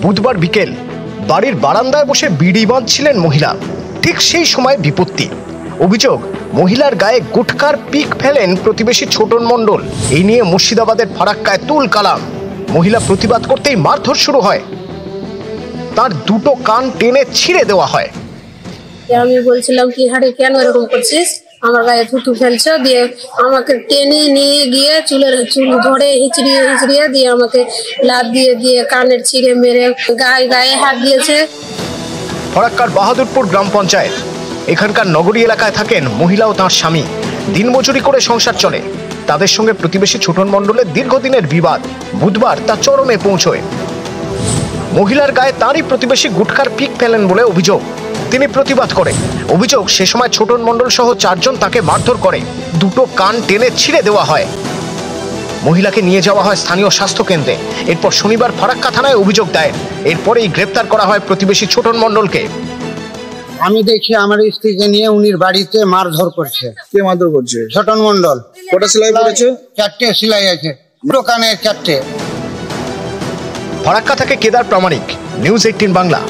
বুধবার বিকেল বাড়ির বারান্দায় বসে বিড়ি বাঁধছিলেন মহিলা। ঠিক সেই সময় বিপত্তি। অভিযোগ, মহিলার গায়ে গুটকার পিক ফেলেন প্রতিবেশী ছোটন মণ্ডল। এই নিয়ে মুর্শিদাবাদের ফারাক্কায় তুল কালাম। মহিলা প্রতিবাদ করতেই মারধর শুরু হয়। তার দুটো কান টেনে ছিঁড়ে দেওয়া হয়। আমি বলছিলাম কি হারে কেন এরকম করছিস, আমার গায়ে থুতু ফেলছো, দিয়ে আমাকে টেনে নিয়ে গিয়ে চুল ধরে হিচড়িয়ে দিয়ে আমাকে লাত দিয়ে কানের ছিঁড়ে মেরে গায়ে হাত দিয়েছে। ফারাক্কার বাহাদুরপুর গ্রাম পঞ্চায়েত। এখানকার নগরী এলাকায় থাকেন মহিলা ও তাঁর স্বামী। দিনমজুরি করে সংসার চলে। তাদের সঙ্গে প্রতিবেশী ছোটন মণ্ডলের দীর্ঘদিনের বিবাদ বুধবার তা চরমে পৌঁছয়। মহিলার গায়ে তাঁরই প্রতিবেশী গুটকার পিক ফেলেন বলে অভিযোগ। তিনি প্রতিবাদ করেন। অভিযোগ, সে সময় ছোটন মণ্ডল সহ 4 জন তাকে মারধর করে। দুটো কান টেনে ছিঁড়ে দেওয়া হয়। মহিলাকে নিয়ে যাওয়া হয় স্থানীয় স্বাস্থ্য কেন্দ্রে। এরপর শনিবার ফারাক্কা থানায় অভিযোগ দায়ের। এরপরেই গ্রেপ্তার করা হয় প্রতিবেশী ছোটন মণ্ডলকে। আমি দেখি আমার স্ত্রীকে নিয়ে উনির বাড়িতে মারধর করছে। কে মারধর করছে? ছোটন মণ্ডল। কটা সেলাই পড়েছে? 4টে সেলাই আছে, দোকানে 4টে। ফারাক্কা থেকে কেদার প্রামাণিক, নিউজ 18 বাংলা।